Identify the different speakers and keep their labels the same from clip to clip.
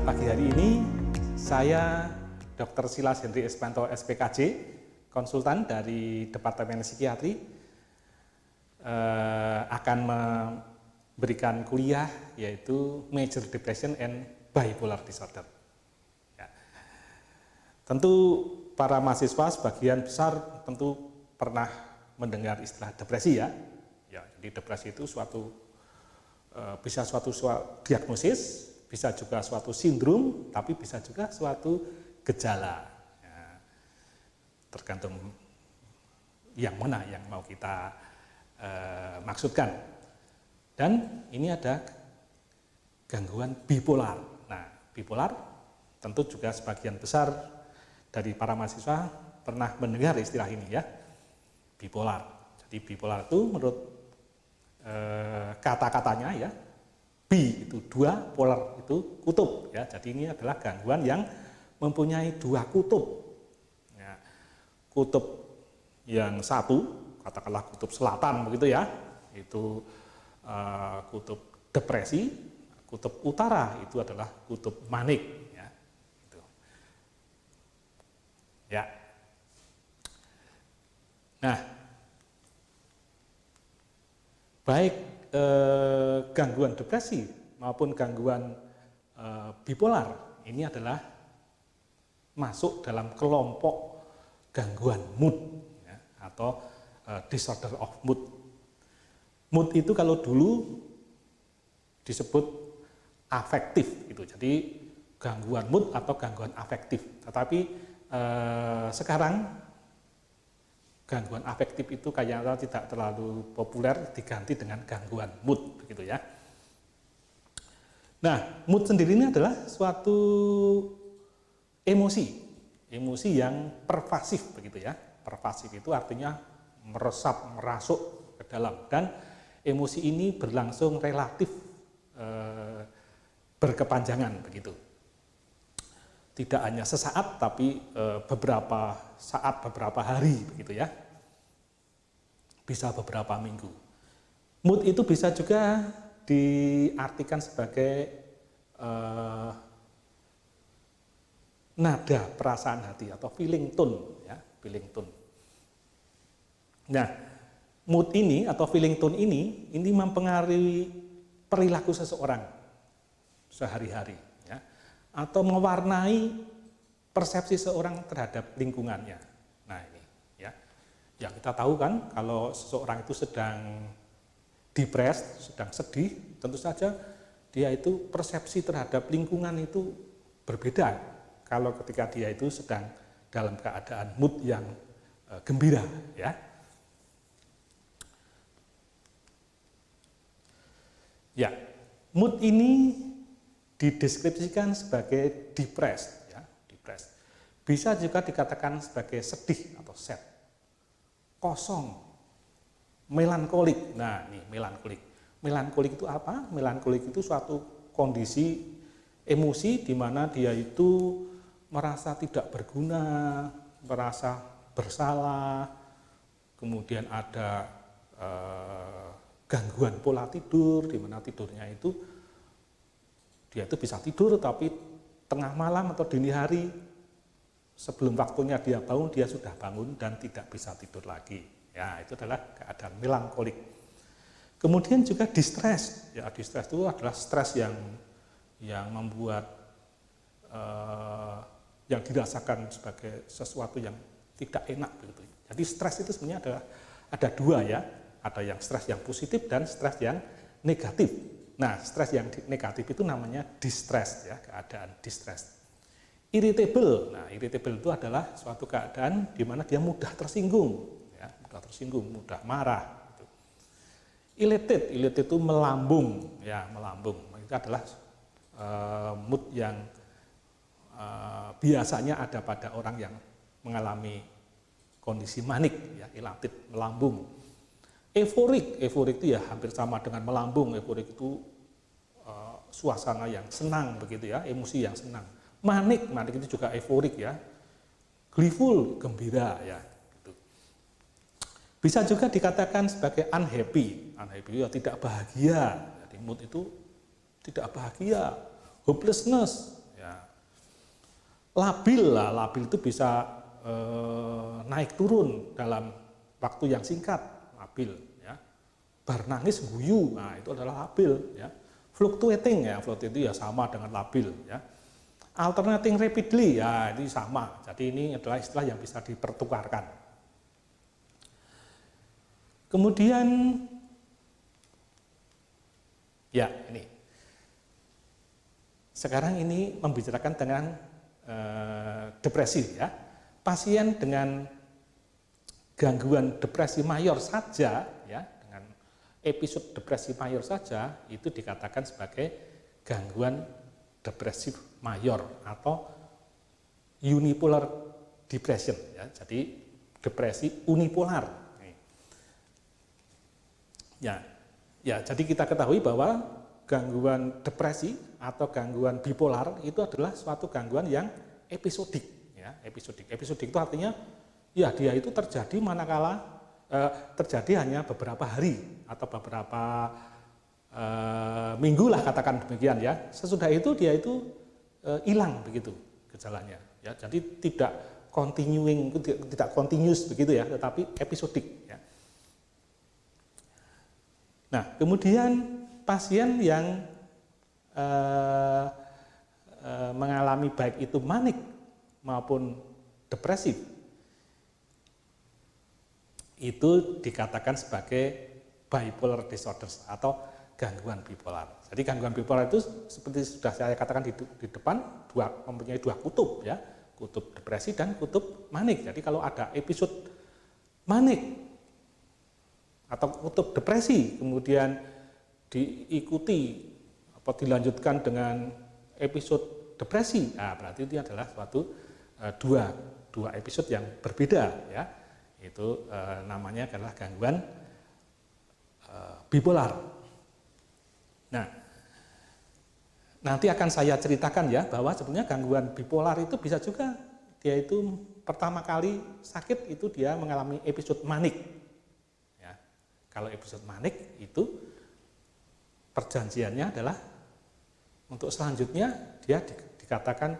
Speaker 1: Pagi hari ini saya Dr. Silas Hendri Espanto SPKJ, konsultan dari Departemen Psikiatri, akan memberikan kuliah yaitu Major Depression and Bipolar Disorder. Ya. Tentu para mahasiswa sebagian besar tentu pernah mendengar istilah depresi ya. Ya, jadi depresi itu bisa suatu diagnosis, bisa juga suatu sindrom, tapi bisa juga suatu gejala. Ya, tergantung yang mana yang mau kita maksudkan. Dan ini ada gangguan bipolar. Nah, bipolar tentu juga sebagian besar dari para mahasiswa pernah mendengar istilah ini ya, bipolar. Jadi bipolar itu menurut kata-katanya ya, bi itu dua, polar itu kutub ya. Jadi ini adalah gangguan yang mempunyai dua kutub. Ya, kutub yang satu, katakanlah kutub selatan begitu ya, itu kutub depresi. Kutub utara itu adalah kutub manik ya. Gitu. Ya. Nah, baik gangguan depresi maupun gangguan bipolar ini adalah masuk dalam kelompok gangguan mood ya, atau disorder of mood. Mood itu kalau dulu disebut afektif gitu. Jadi gangguan mood atau gangguan afektif. Tetapi sekarang gangguan afektif itu kayaknya tidak terlalu populer, diganti dengan gangguan mood begitu ya. Nah, mood sendiri ini adalah suatu emosi yang pervasif begitu ya. Pervasif itu artinya meresap, merasuk ke dalam, dan emosi ini berlangsung relatif berkepanjangan begitu. Tidak hanya sesaat, tapi beberapa saat, beberapa hari begitu ya. Bisa beberapa minggu. Mood itu bisa juga diartikan sebagai nada perasaan hati atau feeling tone ya, feeling tone. Nah, mood ini atau feeling tone ini mempengaruhi perilaku seseorang sehari-hari ya, atau mewarnai persepsi seorang terhadap lingkungannya. Nah, ini ya. Yang kita tahu kan, kalau seseorang itu sedang depressed, sedang sedih, tentu saja dia itu persepsi terhadap lingkungan itu berbeda kalau ketika dia itu sedang dalam keadaan mood yang gembira ya. Ya, mood ini dideskripsikan sebagai depressed ya, depressed. Bisa juga dikatakan sebagai sedih atau sad. Kosong, melankolik. Nah, ini melankolik. Melankolik itu apa? Melankolik itu suatu kondisi emosi di mana dia itu merasa tidak berguna, merasa bersalah, kemudian ada gangguan pola tidur, di mana tidurnya itu dia itu bisa tidur tapi tengah malam atau dini hari sebelum waktunya dia bangun, dia sudah bangun dan tidak bisa tidur lagi. Ya, itu adalah keadaan melankolik. Kemudian juga distress. Ya, distress itu adalah stres yang membuat yang dirasakan sebagai sesuatu yang tidak enak begitu. Jadi stres itu sebenarnya ada dua ya. Ada yang stres yang positif dan stres yang negatif. Nah, stres yang negatif itu namanya distress ya, keadaan distress. Irritable. Nah, irritable itu adalah suatu keadaan di mana dia mudah tersinggung, ya, mudah marah. Gitu. Elated itu melambung, ya, melambung. Itu adalah mood yang biasanya ada pada orang yang mengalami kondisi manik, ya, elated, melambung. Euforik itu ya hampir sama dengan melambung. Euforik itu suasana yang senang begitu ya, emosi yang senang. Manik itu juga euforik ya. Gleeful, gembira ya. Gitu. Bisa juga dikatakan sebagai unhappy ya tidak bahagia. Jadi mood itu tidak bahagia. Hopelessness ya. Labil itu bisa naik turun dalam waktu yang singkat, labil ya. Bar nangis guyu, nah itu adalah labil ya. Fluctuating itu ya sama dengan labil ya. Alternating rapidly ya ini sama. Jadi ini adalah istilah yang bisa dipertukarkan. Kemudian ya ini. Sekarang ini membicarakan dengan depresi ya. Pasien dengan gangguan depresi mayor saja ya, dengan episode depresi mayor saja itu dikatakan sebagai gangguan depresif mayor atau unipolar depression ya. Jadi depresi unipolar. Ya, jadi kita ketahui bahwa gangguan depresi atau gangguan bipolar itu adalah suatu gangguan yang episodik ya, episodik. Episodik itu artinya ya dia itu terjadi manakala terjadi hanya beberapa hari atau beberapa minggu lah katakan demikian ya. Sesudah itu dia itu hilang begitu gejalanya ya. Jadi tidak continuous begitu ya, tetapi episodik ya. Nah, kemudian pasien yang mengalami baik itu manik maupun depresif itu dikatakan sebagai bipolar disorders atau gangguan bipolar. Jadi gangguan bipolar itu seperti sudah saya katakan di depan mempunyai dua kutub ya, kutub depresi dan kutub manik. Jadi kalau ada episode manik atau kutub depresi kemudian diikuti atau dilanjutkan dengan episode depresi, nah berarti itu adalah suatu dua episode yang berbeda ya. Itu namanya adalah gangguan bipolar. Nah, nanti akan saya ceritakan ya bahwa sebenarnya gangguan bipolar itu bisa juga dia itu pertama kali sakit itu dia mengalami episode manik. Ya, kalau episode manik itu perjanjiannya adalah untuk selanjutnya dia dikatakan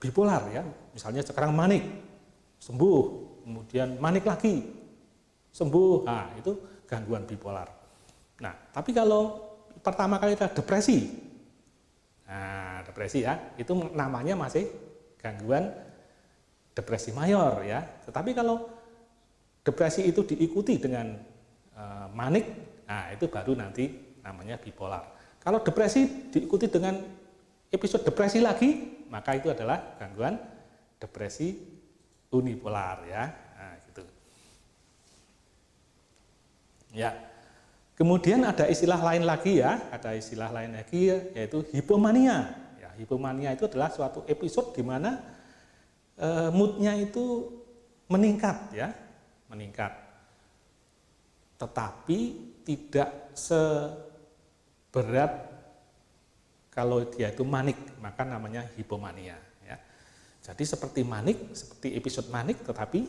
Speaker 1: bipolar ya. Misalnya sekarang manik, sembuh, kemudian manik lagi, sembuh, nah itu gangguan bipolar. Nah, tapi kalau pertama kali adalah depresi, nah depresi ya, itu namanya masih gangguan depresi mayor ya. Tetapi kalau depresi itu diikuti dengan manik, nah itu baru nanti namanya bipolar. Kalau depresi diikuti dengan episode depresi lagi, maka itu adalah gangguan depresi unipolar ya, nah, gitu. Ya, kemudian ada istilah lain lagi ya, yaitu hipomania. Ya, hipomania itu adalah suatu episode di mana moodnya itu meningkat ya, meningkat. Tetapi tidak seberat kalau dia itu manik, maka namanya hipomania. Jadi seperti manik, seperti episode manik, tetapi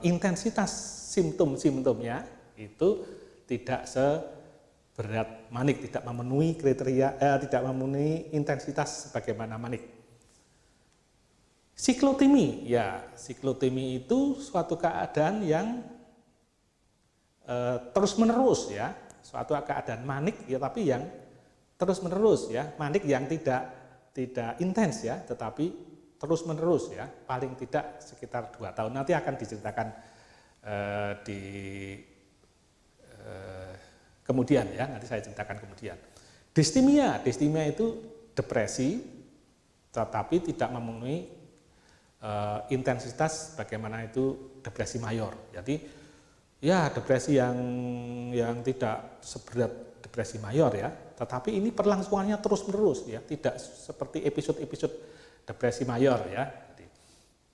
Speaker 1: intensitas simptom-simptomnya itu tidak seberat manik, tidak memenuhi kriteria, tidak memenuhi intensitas sebagaimana manik. Siklotemi, ya siklotemi itu suatu keadaan yang terus-menerus ya, suatu keadaan manik ya, tapi yang terus-menerus ya, manik yang tidak intens ya, tetapi terus-menerus ya, paling tidak sekitar 2 tahun. Nanti akan diceritakan kemudian ya, nanti saya ceritakan kemudian. Distimia itu depresi, tetapi tidak memenuhi intensitas bagaimana itu depresi mayor. Jadi ya depresi yang tidak seberat depresi mayor ya, tetapi ini perlangsungannya terus-menerus ya, tidak seperti episode-episode depresi mayor ya.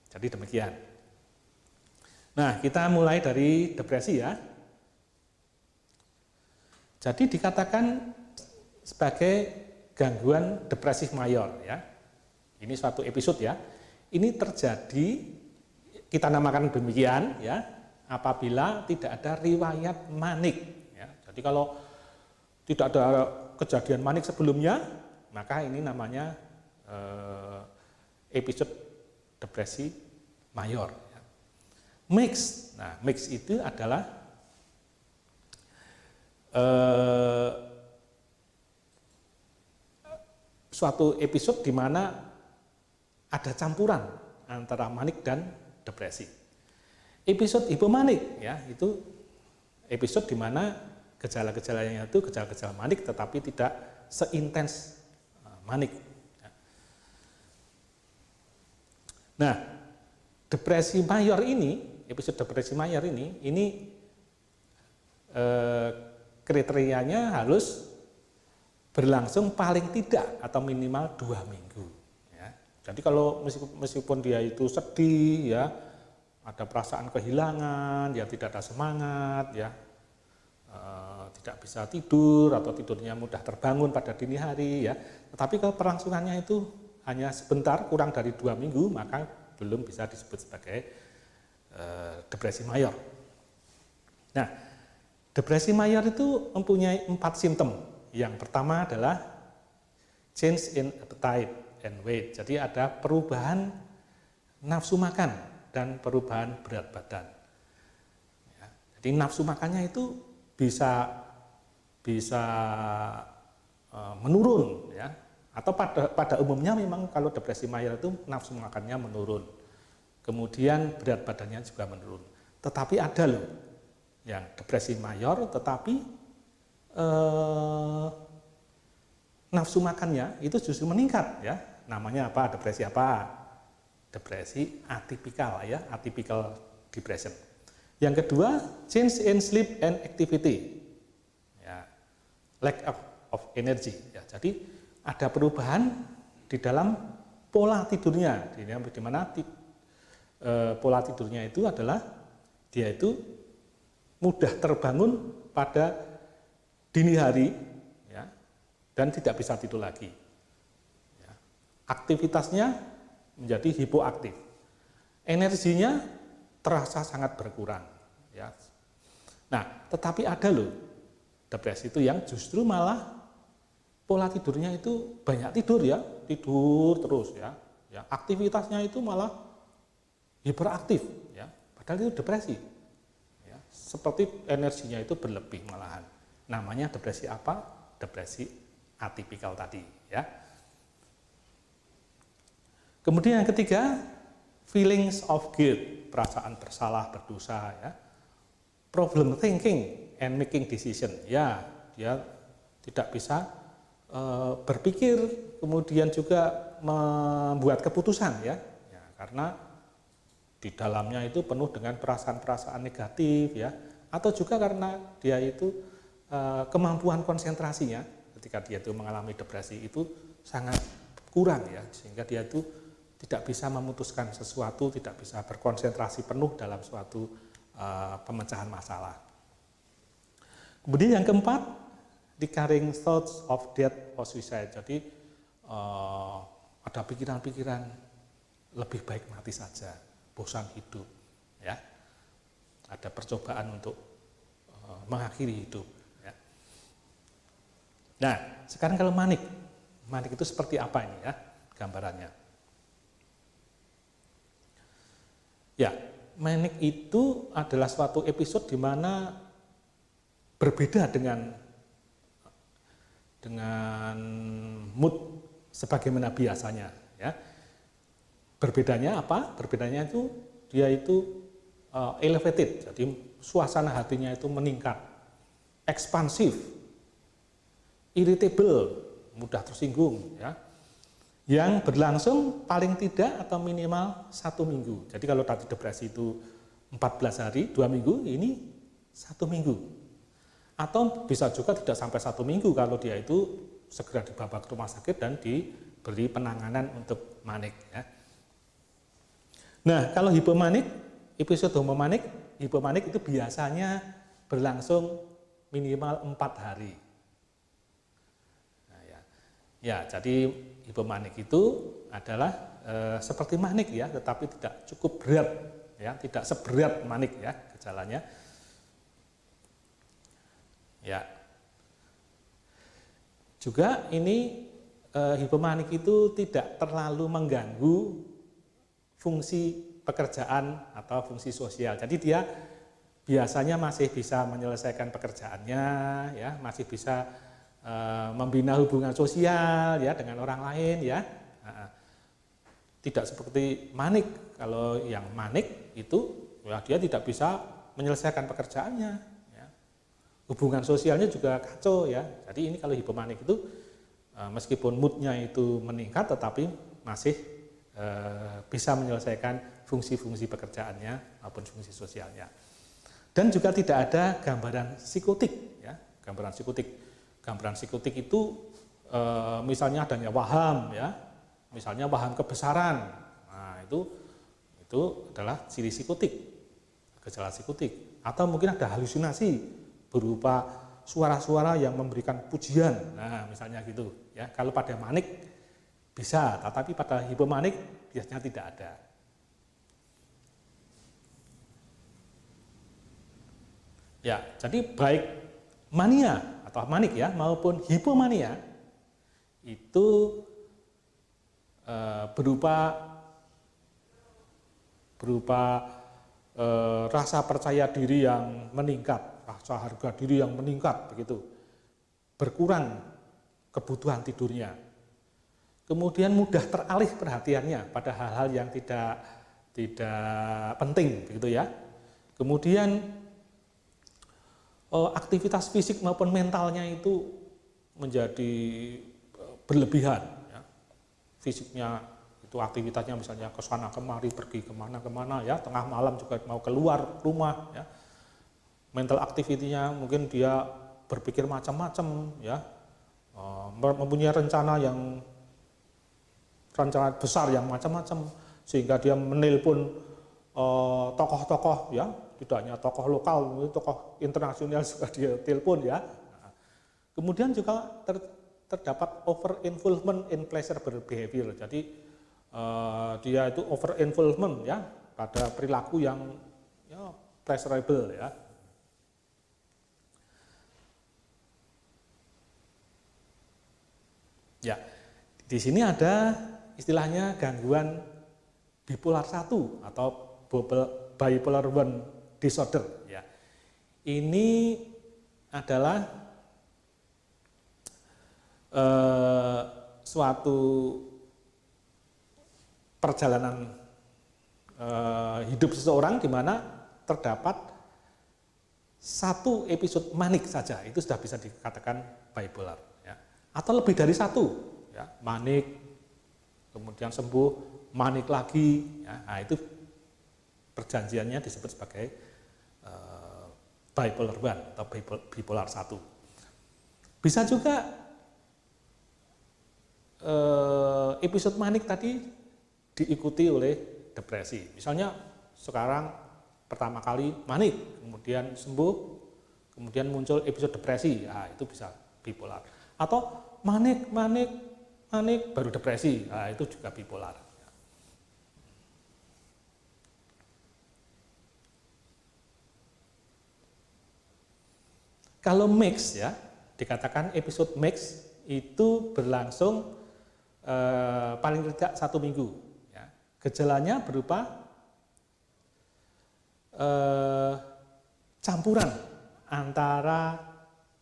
Speaker 1: Jadi demikian. Nah, kita mulai dari depresi ya. Jadi dikatakan sebagai gangguan depresif mayor ya. Ini suatu episode ya. Ini terjadi, kita namakan demikian ya, apabila tidak ada riwayat manik ya. Jadi kalau tidak ada kejadian manik sebelumnya, maka ini namanya episode depresi mayor. Mix, nah mix itu adalah suatu episode di mana ada campuran antara manik dan depresi. Episode hipomanik ya itu episode di mana gejala-gejalanya itu gejala-gejala manik tetapi tidak seintens manik. Nah, depresi mayor ini, episode depresi mayor ini kriterianya harus berlangsung paling tidak atau minimal 2 minggu. Ya. Jadi kalau meskipun dia itu sedih, ya, ada perasaan kehilangan, ya tidak ada semangat, ya, tidak bisa tidur atau tidurnya mudah terbangun pada dini hari, ya. Tetapi kalau perlangsungannya itu hanya sebentar, kurang dari 2 minggu, maka belum bisa disebut sebagai depresi mayor. Nah, depresi mayor itu mempunyai 4 simptom. Yang pertama adalah change in appetite and weight. Jadi ada perubahan nafsu makan dan perubahan berat badan. Ya, jadi nafsu makannya itu bisa menurun, ya. Atau pada umumnya memang kalau depresi mayor itu nafsu makannya menurun. Kemudian berat badannya juga menurun. Tetapi ada loh yang depresi mayor tetapi nafsu makannya itu justru meningkat, ya. Namanya apa? Depresi apa? Depresi atipikal, ya, atypical depression. Yang kedua, change in sleep and activity, ya, lack of energy. Ya, jadi ada perubahan di dalam pola tidurnya, di mana pola tidurnya itu adalah dia itu mudah terbangun pada dini hari, ya, dan tidak bisa tidur lagi. Ya. Aktivitasnya menjadi hipoaktif, energinya terasa sangat berkurang, ya. Nah, tetapi ada loh depresi itu yang justru malah pola tidurnya itu banyak tidur, ya, tidur terus, ya, ya, aktivitasnya itu malah hiperaktif, ya, padahal itu depresi, ya, seperti energinya itu berlebih malahan. Namanya depresi apa? Depresi atipikal tadi, ya. Kemudian yang ketiga, feelings of guilt, perasaan bersalah, berdosa, ya. Problem thinking and making decision, ya, dia tidak bisa berpikir, kemudian juga membuat keputusan, ya, ya, karena di dalamnya itu penuh dengan perasaan-perasaan negatif, ya, atau juga karena dia itu kemampuan konsentrasinya ketika dia itu mengalami depresi itu sangat kurang, ya, sehingga dia itu tidak bisa memutuskan sesuatu, tidak bisa berkonsentrasi penuh dalam suatu pemecahan masalah. Kemudian yang keempat, recurring thoughts of death or suicide. Jadi ada pikiran-pikiran lebih baik mati saja, bosan hidup, ya. Ada percobaan untuk mengakhiri hidup, ya. Nah, sekarang kalau manik itu seperti apa ini, ya, gambarannya? Ya, manik itu adalah suatu episode di mana berbeda dengan mood sebagaimana biasanya, ya. Berbedanya apa? Berbedanya itu dia itu elevated, jadi suasana hatinya itu meningkat, ekspansif, irritable, mudah tersinggung, ya. Yang berlangsung paling tidak atau minimal 1 minggu. Jadi kalau tadi depresi itu 14 hari, 2 minggu, ini 1 minggu. Atau bisa juga tidak sampai 1 minggu kalau dia itu segera dibawa ke rumah sakit dan diberi penanganan untuk manik, ya. Nah, kalau hipomanik, episode hipomanik itu biasanya berlangsung minimal 4 hari. Nah, ya, jadi hipomanik itu adalah seperti manik, ya, tetapi tidak cukup berat, ya, tidak seberat manik, ya, gejalanya. Ya. Juga ini hipomanik itu tidak terlalu mengganggu fungsi pekerjaan atau fungsi sosial. Jadi dia biasanya masih bisa menyelesaikan pekerjaannya, ya, masih bisa membina hubungan sosial ya dengan orang lain ya. Tidak seperti manik. Kalau yang manik itu ya dia tidak bisa menyelesaikan pekerjaannya. Ya. Hubungan sosialnya juga kacau ya. Jadi ini kalau hipomanik itu meskipun moodnya itu meningkat, tetapi masih bisa menyelesaikan fungsi-fungsi pekerjaannya maupun fungsi sosialnya. Dan juga tidak ada gambaran psikotik, ya. Gambaran psikotik itu misalnya adanya waham, ya, misalnya waham kebesaran. Nah itu adalah ciri psikotik, gejala psikotik. Atau mungkin ada halusinasi berupa suara-suara yang memberikan pujian. Nah misalnya gitu, ya. Kalau pada manik bisa, tetapi pada hipomanik biasanya tidak ada. Ya, jadi baik mania atau manik ya maupun hipomania itu berupa rasa percaya diri yang meningkat, rasa harga diri yang meningkat begitu. Berkurang kebutuhan tidurnya. Kemudian mudah teralih perhatiannya pada hal-hal yang tidak penting begitu ya. Kemudian aktivitas fisik maupun mentalnya itu menjadi berlebihan ya. Fisiknya itu aktivitasnya misalnya ke sana kemari, pergi kemana-kemana ya, tengah malam juga mau keluar rumah ya. Mental activity-nya mungkin dia berpikir macam-macam ya, mempunyai rencana besar yang macam-macam, sehingga dia menelpon tokoh-tokoh ya, tidak hanya tokoh lokal, tokoh internasional juga dia telepon ya. Kemudian juga terdapat over involvement in pleasurable behavior. Jadi dia itu over involvement ya pada perilaku yang ya, pleasurable ya. Ya, di sini ada istilahnya gangguan bipolar 1 atau bipolar 1 disorder ya. Ini adalah suatu perjalanan hidup seseorang di mana terdapat satu episode manik saja, itu sudah bisa dikatakan bipolar ya. Atau lebih dari satu ya, manik kemudian sembuh, manik lagi ya. Nah, itu perjanjiannya disebut sebagai bipolar 1 atau bipolar 1. Bisa juga episode manik tadi diikuti oleh depresi. Misalnya sekarang pertama kali manik, kemudian sembuh, kemudian muncul episode depresi, nah, itu bisa bipolar. Atau manik baru depresi, nah, itu juga bipolar. Kalau mix ya, dikatakan episode mix itu berlangsung paling tidak 1 minggu. Ya. Gejalanya berupa campuran antara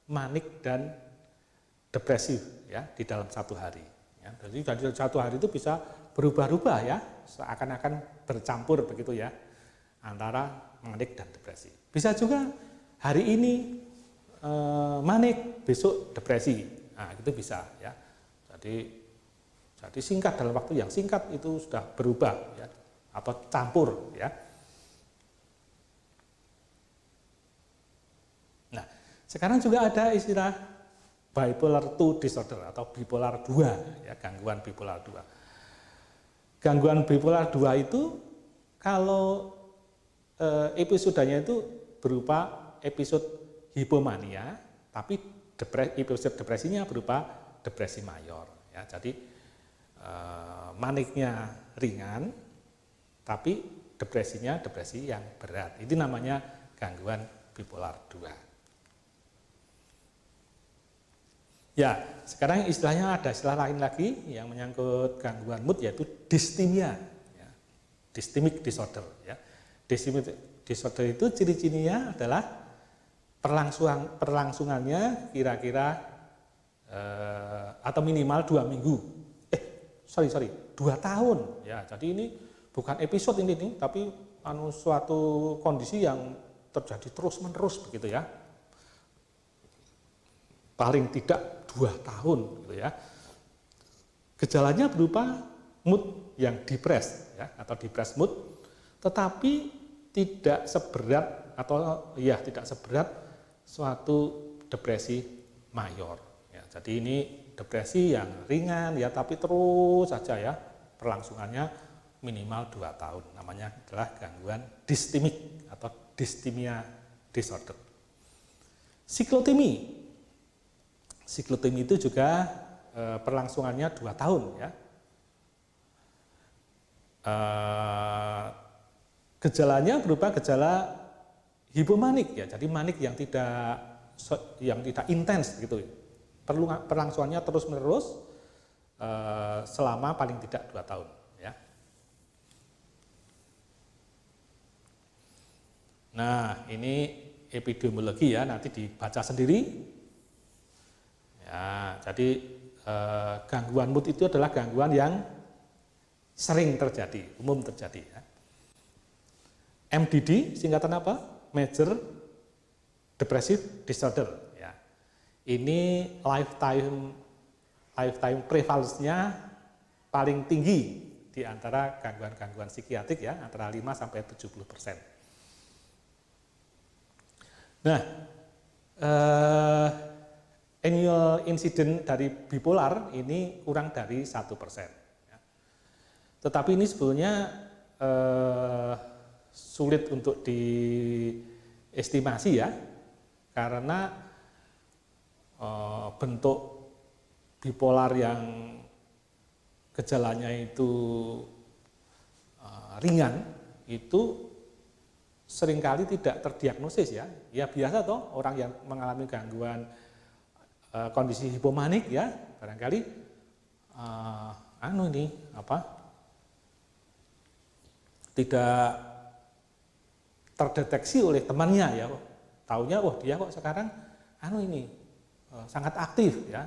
Speaker 1: manik dan depresif ya di dalam 1 hari. Ya. Jadi dari 1 hari itu bisa berubah-ubah ya, seakan-akan bercampur begitu ya antara manik dan depresi. Bisa juga hari ini manik, besok depresi. Nah, itu bisa ya. Jadi singkat, dalam waktu yang singkat itu sudah berubah ya, atau campur ya. Nah, sekarang juga ada istilah bipolar 2 disorder atau bipolar 2 ya, gangguan bipolar 2. Gangguan bipolar 2 itu kalau episodenya itu berupa episode hipomania, tapi episode depresinya berupa depresi mayor. Ya, jadi maniknya ringan, tapi depresinya depresi yang berat. Itu namanya gangguan bipolar 2. Ya, sekarang istilahnya ada istilah lain lagi yang menyangkut gangguan mood yaitu distimia, ya. Dystemic disorder. Ya. Dystemic disorder itu ciri-cirinya adalah perlangsungannya kira-kira atau minimal 2 minggu. 2 tahun. Ya, jadi ini bukan episode ini nih, tapi suatu kondisi yang terjadi terus-menerus begitu ya. Paling tidak 2 tahun gitu ya. Gejalanya berupa mood yang depressed ya, atau depressed mood, tetapi tidak seberat suatu depresi mayor ya. Jadi ini depresi yang ringan ya, tapi terus saja ya perlangsungannya minimal 2 tahun. Namanya adalah gangguan dystemic atau dysthymia disorder. Siklotemi itu juga perlangsungannya 2 tahun ya. Gejalanya berupa gejala hipomanik ya, jadi manik yang tidak intens gitu. Perlangsungannya terus-menerus selama paling tidak 2 tahun ya. Nah, ini epidemiologi ya, nanti dibaca sendiri. Ya, jadi gangguan mood itu adalah gangguan yang sering terjadi, umum terjadi. Ya. MDD singkatan apa? Major Depressive Disorder. Ya. Ini lifetime prevalence-nya paling tinggi di antara gangguan-gangguan psikiatrik ya, antara 5-70%. Nah, annual incident dari bipolar ini kurang dari 1%. Ya. Tetapi ini sebetulnya sulit untuk diestimasi ya, karena bentuk bipolar yang gejalanya itu ringan itu seringkali tidak terdiagnosis ya. Ya biasa toh orang yang mengalami gangguan kondisi hipomanik ya, barangkali tidak terdeteksi oleh temannya ya. Taunya dia kok sekarang sangat aktif ya,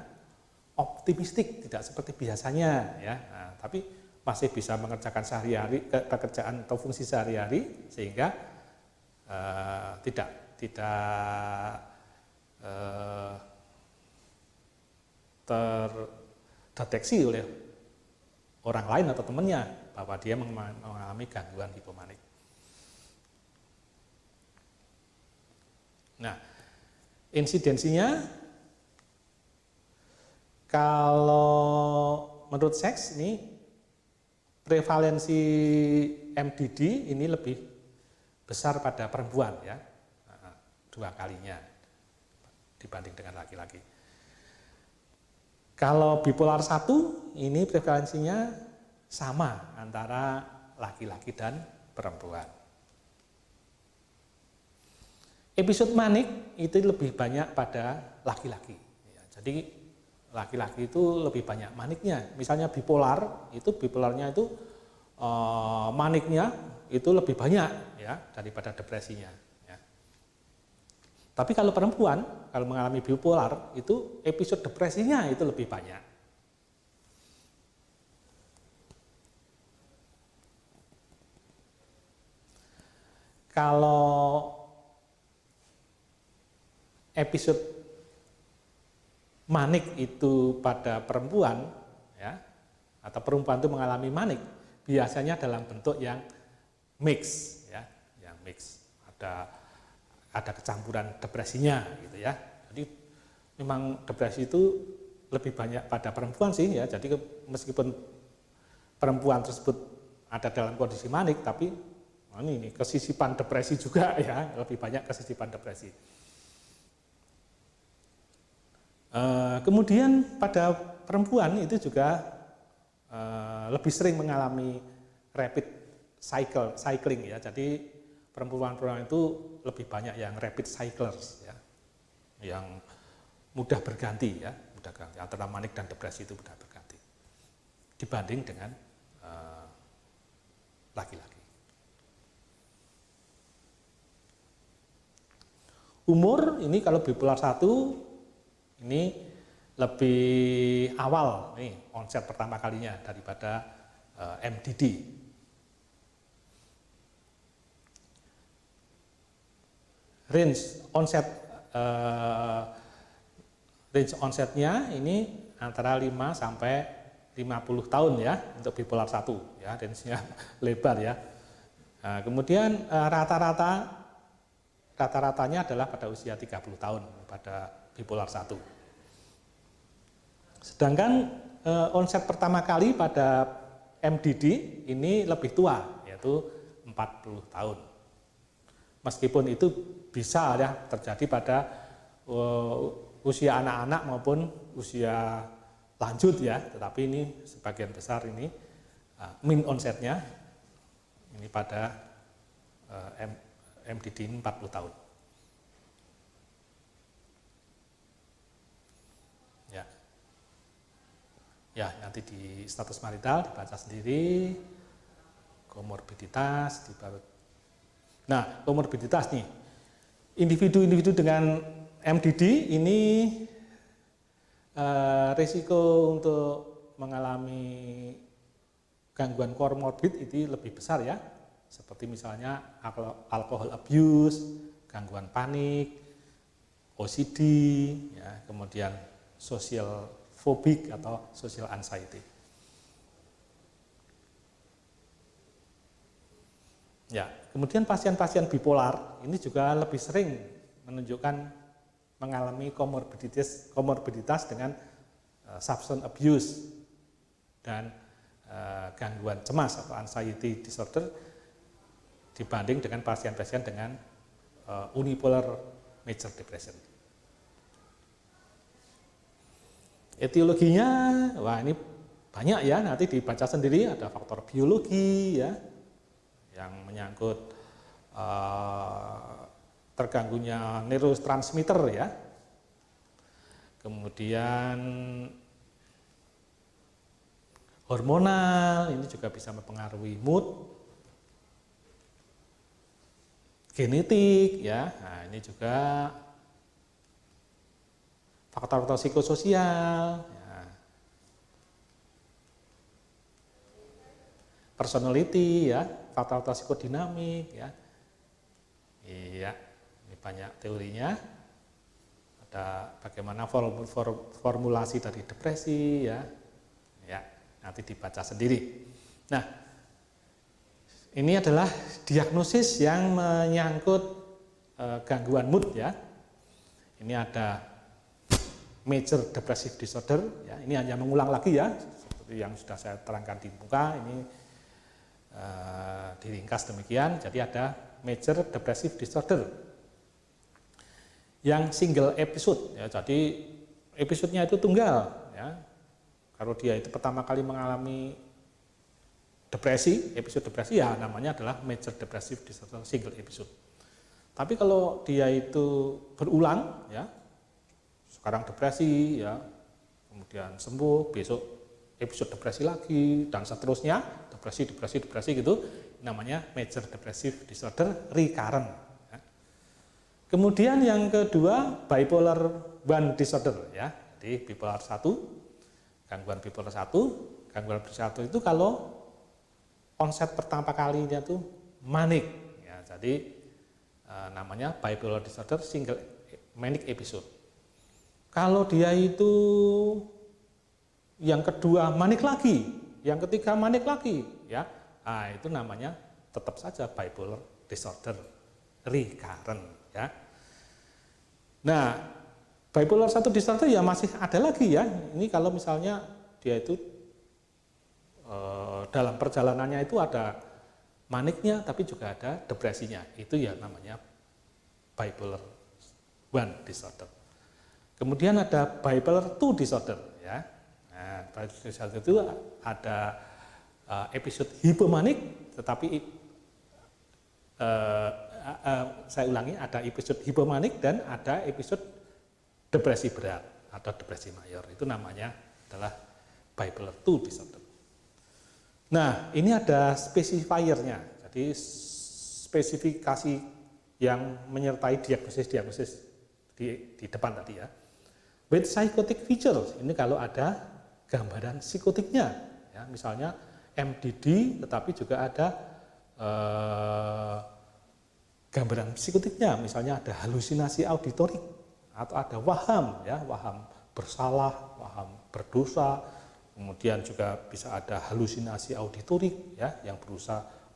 Speaker 1: optimistik, tidak seperti biasanya ya. Nah, tapi masih bisa mengerjakan sehari-hari pekerjaan atau fungsi sehari-hari sehingga tidak terdeteksi oleh orang lain atau temannya bahwa dia mengalami gangguan hipomanik. Nah, insidensinya kalau menurut seks ini prevalensi MDD ini lebih besar pada perempuan ya, 2 kalinya dibanding dengan laki-laki. Kalau bipolar 1 ini prevalensinya sama antara laki-laki dan perempuan. Episode manik itu lebih banyak pada laki-laki. Ya, jadi laki-laki itu lebih banyak maniknya. Misalnya bipolarnya itu maniknya itu lebih banyak ya daripada depresinya. Ya. Tapi kalau perempuan kalau mengalami bipolar itu episode depresinya itu lebih banyak. Kalau episode manik itu pada perempuan ya, atau perempuan itu mengalami manik biasanya dalam bentuk yang mix ya, yang mix, ada kecampuran depresinya gitu ya. Jadi memang depresi itu lebih banyak pada perempuan sih ya. Jadi meskipun perempuan tersebut ada dalam kondisi manik, tapi ini kesisipan depresi juga ya, lebih banyak kesisipan depresi. Kemudian pada perempuan itu juga lebih sering mengalami rapid cycling ya. Jadi perempuan-perempuan itu lebih banyak yang rapid cyclers ya, yang mudah berganti ya, mudah berganti, antara manik dan depresi itu mudah berganti dibanding dengan laki-laki. Umur ini kalau bipolar 1 ini lebih awal nih onset pertama kalinya daripada MDD. Range onsetnya ini antara 5 sampai 50 tahun ya untuk bipolar 1 ya, range-nya lebar ya. Nah, kemudian rata-ratanya adalah pada usia 30 tahun pada bipolar 1. Sedangkan onset pertama kali pada MDD ini lebih tua, yaitu 40 tahun. Meskipun itu bisa ya terjadi pada usia anak-anak maupun usia lanjut ya, tetapi ini sebagian besar ini min onsetnya ini pada MDD 40 tahun. Ya, nanti di status marital dibaca sendiri, komorbiditas. Nah, komorbiditas nih, individu-individu dengan MDD ini risiko untuk mengalami gangguan komorbid itu lebih besar ya, seperti misalnya alkohol abuse, gangguan panik, OCD, ya, kemudian social fobik atau social anxiety. Ya, kemudian pasien-pasien bipolar ini juga lebih sering menunjukkan mengalami komorbiditas dengan substance abuse dan gangguan cemas atau anxiety disorder dibanding dengan pasien-pasien dengan unipolar major depression. Etiologinya, wah ini banyak ya, nanti dibaca sendiri, ada faktor biologi ya, yang menyangkut terganggunya neurotransmitter ya, kemudian hormonal, ini juga bisa mempengaruhi mood, genetik ya, nah ini juga faktor-faktor psikososial, ya. Personality, ya, faktor-faktor psikodinamik, ya. Iya, ini banyak teorinya. Ada bagaimana formulasi dari depresi, ya. Ya, nanti dibaca sendiri. Nah, ini adalah diagnosis yang menyangkut gangguan mood, ya. Ini ada major depressive disorder, ya, ini hanya mengulang lagi ya, seperti yang sudah saya terangkan di muka, ini diringkas demikian. Jadi ada major depressive disorder yang single episode, ya, jadi episodenya itu tunggal, ya. Kalau dia itu pertama kali mengalami depresi, episode depresi, ya namanya adalah major depressive disorder single episode. Tapi kalau dia itu berulang, ya, sekarang depresi, ya, kemudian sembuh, besok episode depresi lagi, dan seterusnya, depresi gitu, namanya major depressive disorder recurrent. Ya. Kemudian yang kedua, bipolar 1 disorder, ya, jadi bipolar 1, gangguan bipolar 1 itu kalau onset pertama kalinya itu manik, ya, jadi namanya bipolar disorder single manic episode. Kalau dia itu yang kedua manik lagi, yang ketiga manik lagi, ya, nah, itu namanya tetap saja bipolar disorder recurrent, ya. Nah, bipolar 1 disorder ya masih ada lagi ya. Ini kalau misalnya dia itu dalam perjalanannya itu ada maniknya, tapi juga ada depresinya. Itu ya namanya bipolar 1 disorder. Kemudian ada bipolar 2 disorder, ya. Nah, bipolar disorder itu ada episode hipomanik, tetapi saya ulangi, ada episode hipomanik dan ada episode depresi berat. atau depresi mayor. Itu namanya adalah bipolar II disorder. Nah, ini ada spesifiernya. Jadi spesifikasi yang menyertai diagnosis di depan tadi ya. With psychotic features, ini kalau ada gambaran psikotiknya, ya, misalnya MDD, tetapi juga ada gambaran psikotiknya, misalnya ada halusinasi auditorik atau ada waham, ya, waham bersalah, waham berdosa, kemudian juga bisa ada halusinasi auditorik, ya, yang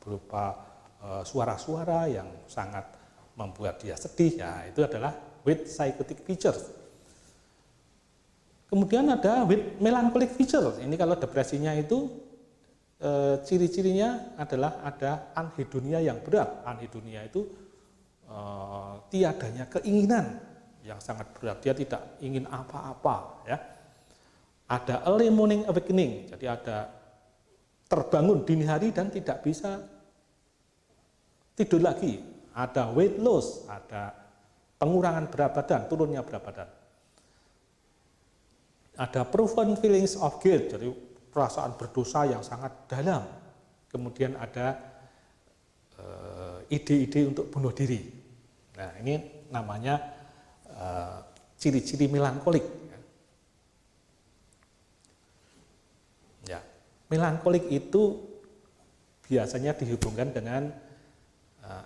Speaker 1: berupa suara-suara yang sangat membuat dia sedih, ya, itu adalah with psychotic features. Kemudian ada with melancholic features. Ini kalau depresinya itu ciri-cirinya adalah ada anhedonia yang berat. Anhedonia itu tiadanya keinginan yang sangat berat. Dia tidak ingin apa-apa, ya. Ada early morning awakening, jadi ada terbangun dini hari dan tidak bisa tidur lagi. Ada weight loss, ada pengurangan berat badan, turunnya berat badan. Ada profound feelings of guilt, jadi perasaan berdosa yang sangat dalam. Kemudian ada ide-ide untuk bunuh diri. Nah, ini namanya ciri-ciri melankolik. Ya, melankolik itu biasanya dihubungkan dengan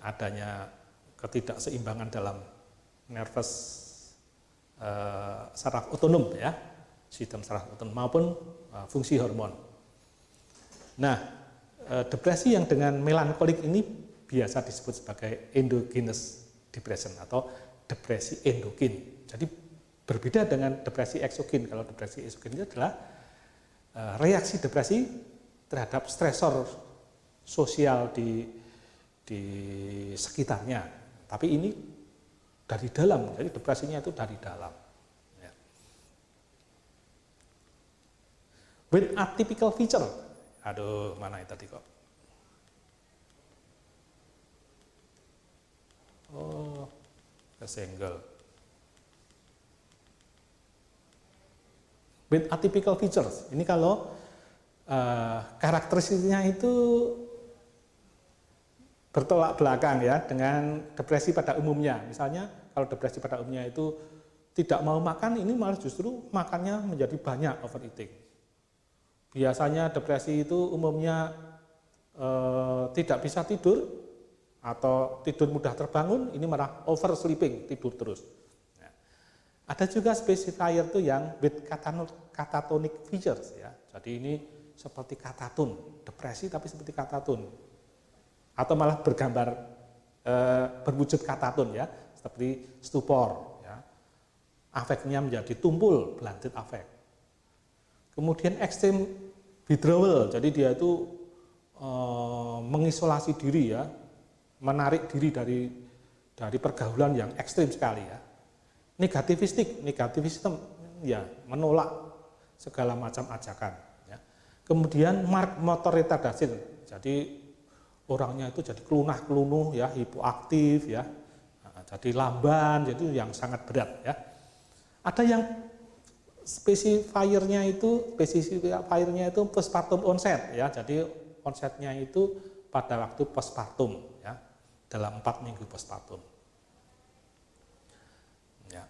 Speaker 1: adanya ketidakseimbangan dalam nervous saraf otonom, ya, sistem saraf otonom maupun fungsi hormon. Nah, depresi yang dengan melankolik ini biasa disebut sebagai endogenous depression atau depresi endogen. Jadi berbeda dengan depresi eksogen. Kalau depresi eksogen itu adalah reaksi depresi terhadap stresor sosial di sekitarnya. Tapi ini dari dalam, jadi depresinya itu dari dalam. Ya. With atypical feature, aduh mana itu tadi kok? Oh, kesenggol. With atypical features, ini kalau karakteristiknya itu bertolak belakang, ya, dengan depresi pada umumnya. Misalnya kalau depresi pada umumnya itu tidak mau makan, ini malah justru makannya menjadi banyak, overeating. Biasanya depresi itu umumnya tidak bisa tidur atau tidur mudah terbangun, ini malah oversleeping, tidur terus. Nah, ada juga specifier itu yang with catatonic features, ya. Jadi ini seperti katatun, depresi tapi seperti katatun. Atau malah bergambar berwujud katatun, ya, seperti stupor, ya. Afeknya menjadi tumpul, blunted affect. Kemudian extreme withdrawal, jadi dia itu mengisolasi diri, ya, menarik diri dari pergaulan yang ekstrim sekali, ya. Negativism, ya, menolak segala macam ajakan, ya. Kemudian marked motor retardation, jadi orangnya itu jadi kelunah-kelunuh, ya, hipoaktif, ya, jadi lamban, jadi yang sangat berat, ya. Ada yang spesifiernya itu postpartum onset, ya, jadi onsetnya itu pada waktu postpartum, ya, dalam 4 minggu postpartum. Ya.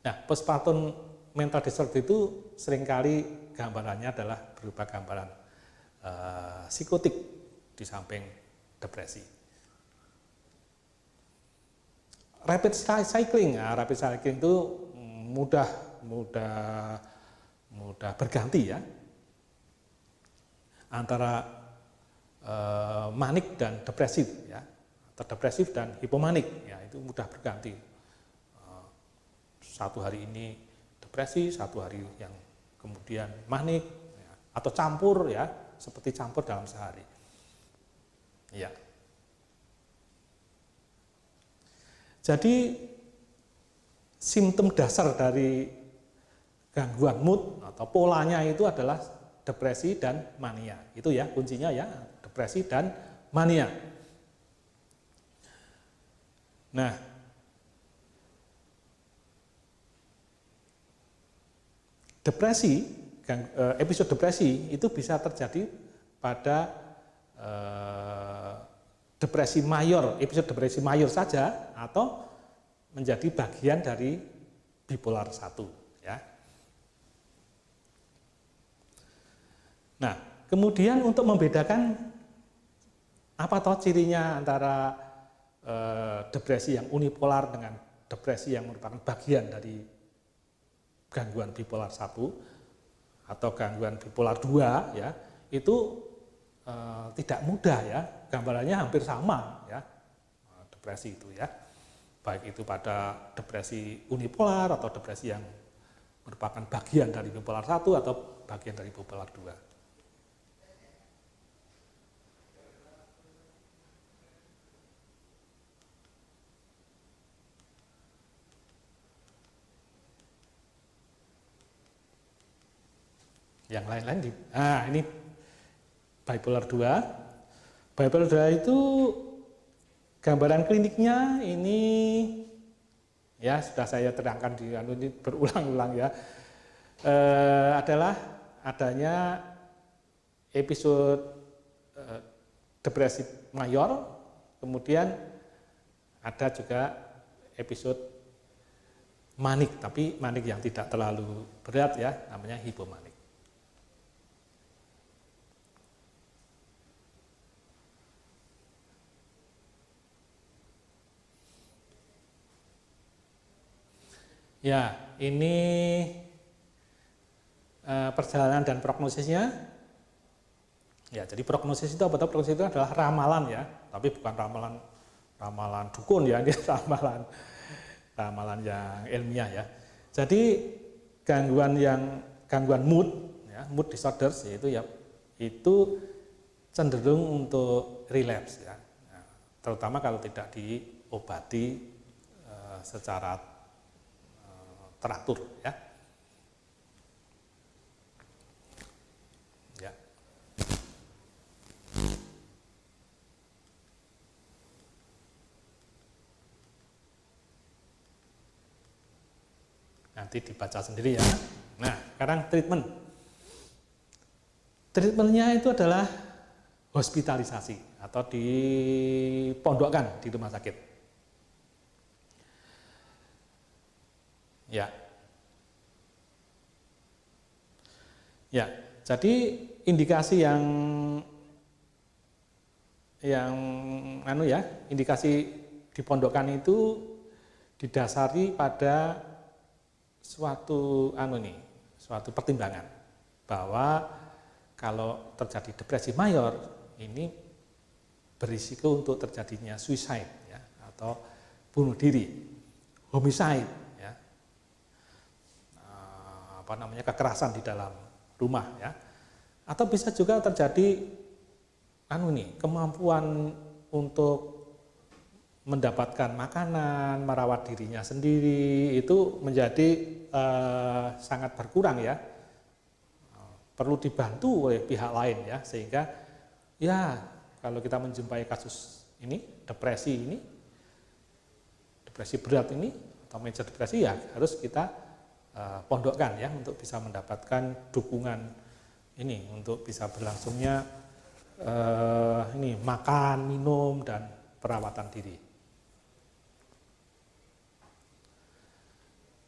Speaker 1: Nah, postpartum mental disorder itu seringkali gambarannya adalah berupa gambaran psikotik di samping depresi. Rapid cycling itu mudah berganti, ya, antara manik dan depresif, ya, atau depresif dan hipomanik, ya, itu mudah berganti. Satu hari ini depresi, satu hari yang kemudian manik, ya, atau campur, ya, seperti campur dalam sehari. Ya. Jadi simptom dasar dari gangguan mood atau polanya itu adalah depresi dan mania. Itu, ya, kuncinya, ya, depresi dan mania. Nah, depresi, episode depresi itu bisa terjadi pada depresi mayor, episode depresi mayor saja, atau menjadi bagian dari bipolar 1 ya. Nah, kemudian untuk membedakan apa toh cirinya antara depresi yang unipolar dengan depresi yang merupakan bagian dari gangguan bipolar 1 atau gangguan bipolar 2 ya, itu tidak mudah ya, gambarannya hampir sama ya, depresi itu ya, baik itu pada depresi unipolar atau depresi yang merupakan bagian dari bipolar 1 atau bagian dari bipolar 2. Yang lain-lain ini bipolar 2. Bipolar 2 itu gambaran kliniknya ini ya sudah saya terangkan ini berulang-ulang ya. Adalah adanya episode depresi mayor, kemudian ada juga episode manik, tapi manik yang tidak terlalu berat ya, namanya hipomanik. Ya, ini perjalanan dan prognosisnya. Ya, jadi prognosis itu apa? Prognosis itu adalah ramalan ya, tapi bukan ramalan dukun ya, ini ramalan yang ilmiah ya. Jadi gangguan mood ya, mood disorders yaitu ya itu cenderung untuk relapse ya. Nah, terutama kalau tidak diobati secara teratur ya. Ya. Nanti dibaca sendiri ya. Nah, sekarang treatment. Treatmentnya itu adalah hospitalisasi atau dipondokkan di rumah sakit. Ya. Ya, jadi indikasi indikasi dipondokkan itu didasari pada suatu pertimbangan bahwa kalau terjadi depresi mayor ini berisiko untuk terjadinya suicide ya, atau bunuh diri, homicide. Kekerasan di dalam rumah ya, atau bisa juga terjadi kemampuan untuk mendapatkan makanan, merawat dirinya sendiri itu menjadi sangat berkurang ya, perlu dibantu oleh pihak lain ya, sehingga ya kalau kita menjumpai kasus ini depresi berat ini atau major depresi ya harus kita pondokkan ya untuk bisa mendapatkan dukungan ini untuk bisa berlangsungnya makan, minum dan perawatan diri.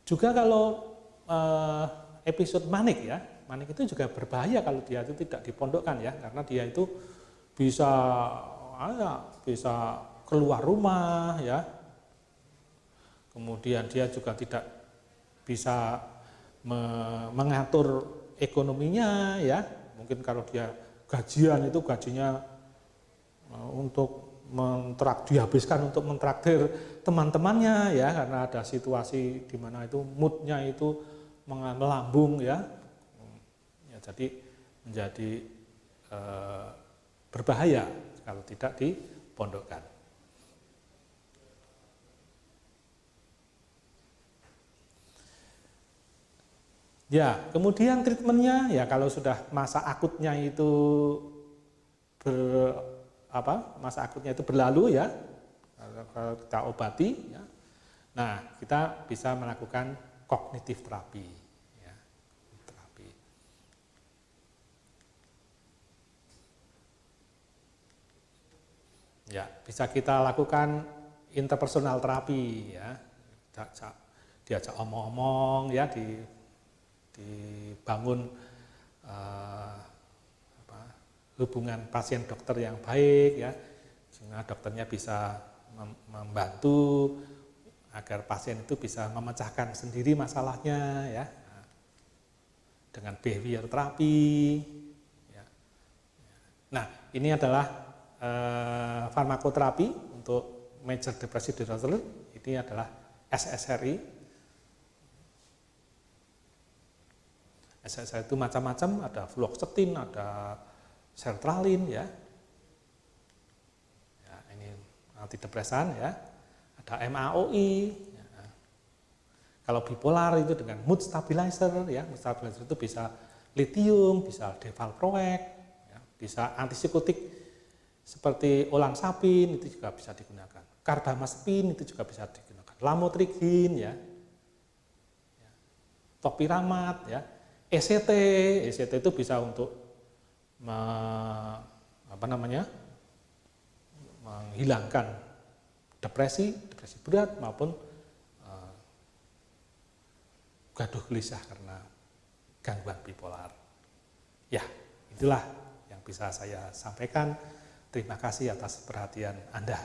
Speaker 1: Juga kalau episode manik ya, manik itu juga berbahaya kalau dia itu tidak dipondokkan ya, karena dia itu bisa keluar rumah ya, kemudian dia juga tidak bisa mengatur ekonominya ya, mungkin kalau dia gajian itu gajinya untuk dihabiskan untuk mentraktir teman-temannya ya, karena ada situasi di mana itu moodnya itu melambung ya, jadi menjadi berbahaya kalau tidak dipondokkan. Ya, kemudian treatmentnya ya kalau sudah masa akutnya itu berlalu ya, kalau kita obati ya, nah kita bisa melakukan kognitif terapi. Ya. Ya, bisa kita lakukan interpersonal terapi ya. Diajak omong-omong ya, dibangun hubungan pasien dokter yang baik ya, sehingga dokternya bisa membantu agar pasien itu bisa memecahkan sendiri masalahnya ya, dengan behavior terapi ya. Nah, ini adalah farmakoterapi untuk major depressive disorder. Ini adalah SSRI. SSRI itu macam-macam, ada fluoxetine, ada sertralin ya. Ya, ini antidepresan ya. Ada MAOI. Ya. Kalau bipolar itu dengan mood stabilizer ya. Mood stabilizer itu bisa lithium, bisa devalproex, ya, bisa antipsikotik seperti olanzapin itu juga bisa digunakan. Carbamazepin itu juga bisa digunakan. Lamotrigin ya. Topiramat ya. ECT itu bisa untuk menghilangkan depresi berat maupun gaduh gelisah karena gangguan bipolar. Ya, itulah yang bisa saya sampaikan. Terima kasih atas perhatian Anda.